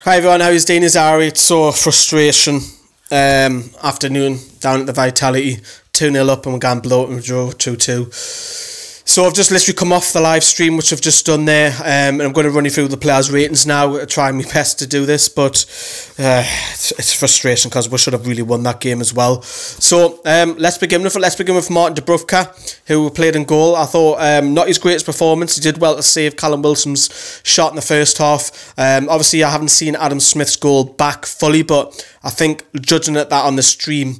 Hi everyone, how is Dean? Ari? It's so frustration. Afternoon down at the Vitality, 2-0 up and we're going blow and draw 2-2. So I've just literally come off the live stream, which I've just done there, and I'm going to run you through the players' ratings now, trying my best to do this, but it's frustration because we should have really won that game as well. So let's begin with it. Let's begin with Martin Dubrova, who played in goal. I thought not his greatest performance. He did well to save Callum Wilson's shot in the first half. Obviously, I haven't seen Adam Smith's goal back fully, but I think judging at that on the stream,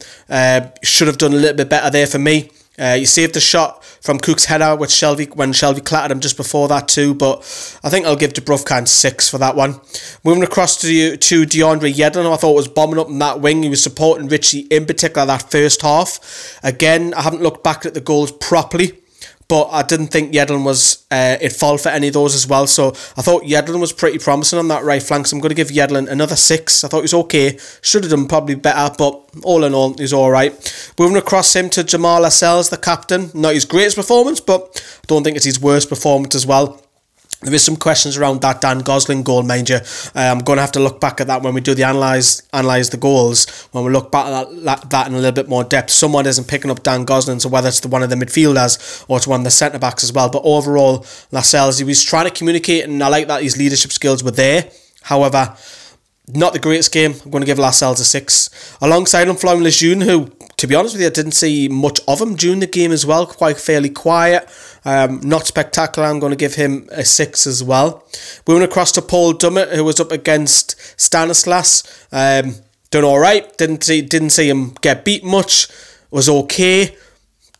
should have done a little bit better there for me. You saved the shot from Cook's header when Shelvey clattered him just before that too, but I think I'll give Dubrovka 6 for that one. Moving across to DeAndre Yedlin, I thought was bombing up in that wing. He was supporting Richie in particular that first half. Again, I haven't looked back at the goals properly, but I didn't think Yedlin was at fault for any of those as well. So I thought Yedlin was pretty promising on that right flank. So I'm going to give Yedlin another 6. I thought he was okay. Should have done probably better, but all in all, he's all right. Moving across him to Jamaal Lascelles, the captain. Not his greatest performance, but I don't think it's his worst performance as well. There is some questions around that Dan Gosling goal, mind you. I'm going to have to look back at that when we do the analyse the goals. When we look back at that in a little bit more depth. Someone isn't picking up Dan Gosling, so whether it's one of the midfielders or it's one of the centre-backs as well. But overall, Lascelles, he was trying to communicate, and I like that his leadership skills were there. However, not the greatest game. I'm going to give Lascelles a 6. Alongside him, Florian Lejeune, who, to be honest with you, I didn't see much of him during the game as well. Quite fairly quiet. Not spectacular. I'm going to give him a 6 as well. Moving across to Paul Dummett, who was up against Stanislas. Done alright. Didn't see him get beat much. Was okay.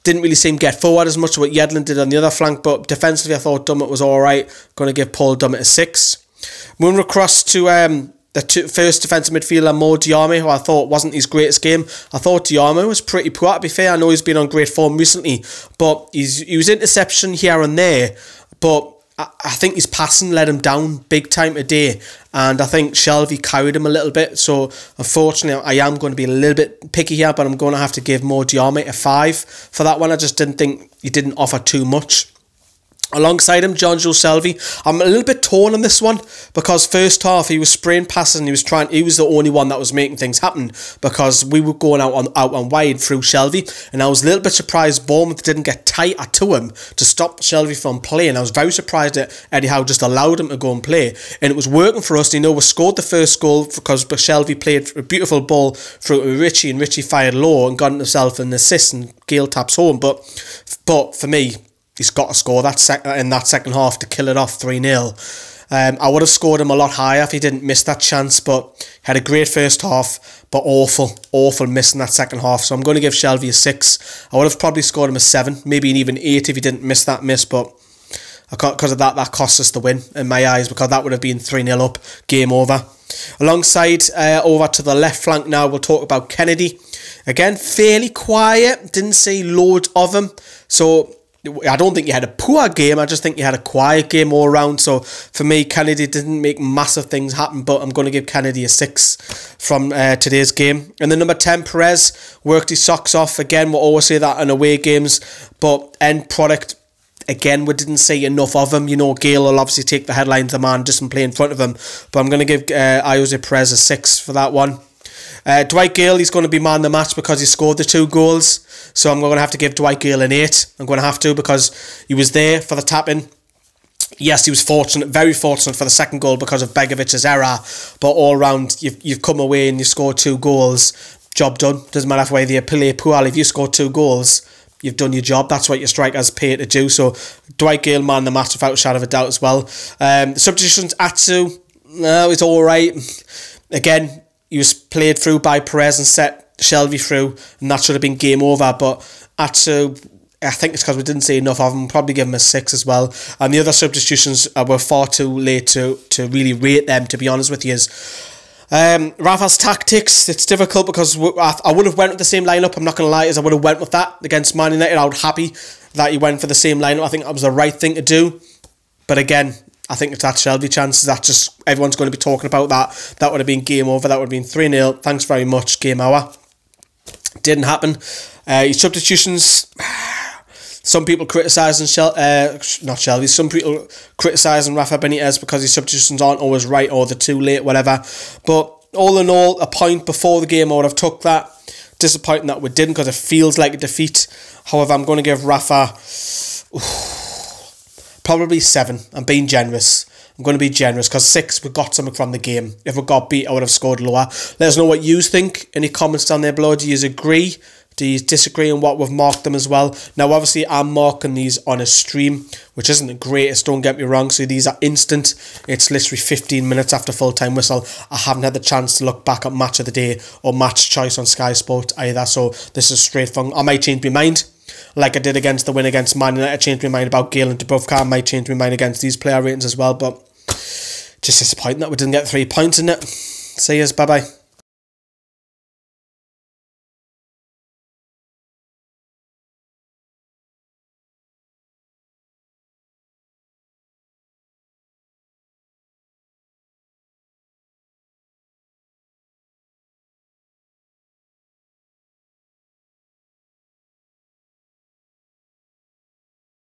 Didn't really see him get forward as much as what Yedlin did on the other flank, but defensively I thought Dummett was alright. Going to give Paul Dummett a 6. Moving across to the first defensive midfielder, Mo Diarmi, who I thought wasn't his greatest game. I thought Diarmi was pretty poor, to be fair. I know he's been on great form recently, but he was interception here and there, but I think his passing let him down big time today, and I think Shelvey carried him a little bit, so unfortunately I am going to be a little bit picky here, but I'm going to have to give Mo Diarmi a 5 for that one. I just didn't think he didn't offer too much. Alongside him, Jonjo Shelvey. I'm a little bit torn on this one because first half he was spraying passes and he was the only one that was making things happen because we were going out on wide through Shelvey, and I was a little bit surprised Bournemouth didn't get tighter to him to stop Shelvey from playing. I was very surprised that Eddie Howe just allowed him to go and play, and it was working for us. You know, we scored the first goal because Shelvey played a beautiful ball through to Richie, and Richie fired low and got himself an assist, and Gayle taps home. But for me, he's got to score in that second half to kill it off 3-0. I would have scored him a lot higher if he didn't miss that chance, but he had a great first half, but awful miss in that second half. So I'm going to give Shelvey a 6. I would have probably scored him a 7, maybe an even 8 if he didn't miss that miss, but because of that cost us the win in my eyes, because that would have been 3-0 up, game over. Alongside, over to the left flank now, we'll talk about Kennedy. Again, fairly quiet, didn't see loads of him, so I don't think he had a poor game, I just think he had a quiet game all around. So for me, Kennedy didn't make massive things happen, but I'm going to give Kennedy a 6 from today's game. And then number 10, Perez, worked his socks off. Again, we'll always say that in away games, but end product, again, we didn't see enough of him. You know, Gayle will obviously take the headlines, the man just play in front of him, but I'm going to give Jose Perez a 6 for that one. Dwight Gayle, he's going to be man of the match because he scored the 2 goals. So I'm going to have to give Dwight Gayle an 8. I'm going to have to because he was there for the tap-in. Yes, he was fortunate, very fortunate for the second goal because of Begovic's error. But all round, you've come away and you scored 2 goals. Job done. Doesn't matter whether you play poorly. If you score 2 goals, you've done your job. That's what your strikers pay to do. So Dwight Gayle, man of the match without a shadow of a doubt as well. Substitutions, Atsu, no, it's all right. Again, he was played through by Perez and set Shelvey through, and that should have been game over. But Atsu, I think it's because we didn't see enough of him. Probably give him a 6 as well. And the other substitutions were far too late to really rate them, to be honest with you. Rafa's tactics, it's difficult because I would have went with the same lineup. I'm not going to lie, I would have went with that against Man United. I was happy that he went for the same lineup. I think that was the right thing to do. But again, I think it's that Shelvey chances. That's just, everyone's going to be talking about that. That would have been game over. That would have been 3-0. Thanks very much, game hour. Didn't happen. His substitutions, Some people criticising not Shelvey. Some people criticising Rafa Benitez because his substitutions aren't always right or they're too late, whatever. But all in all, a point before the game I would have took that. Disappointing that we didn't because it feels like a defeat. However, I'm going to give Rafa probably 7. I'm being generous. I'm going to be generous because 6, we got something from the game. If we got beat, I would have scored lower. Let us know what you think. Any comments down there below? Do you agree? Do you disagree on what we've marked them as well? Now, obviously, I'm marking these on a stream, which isn't the greatest, don't get me wrong. So these are instant. It's literally 15 minutes after full-time whistle. I haven't had the chance to look back at Match of the Day or Match Choice on Sky Sport either. So this is straight from... I might change my mind. Like I did against the win against Man United. I changed my mind about Gayle and Dubrova. I might change my mind against these player ratings as well. But just disappointing that we didn't get 3 points in it. See yous. Bye-bye.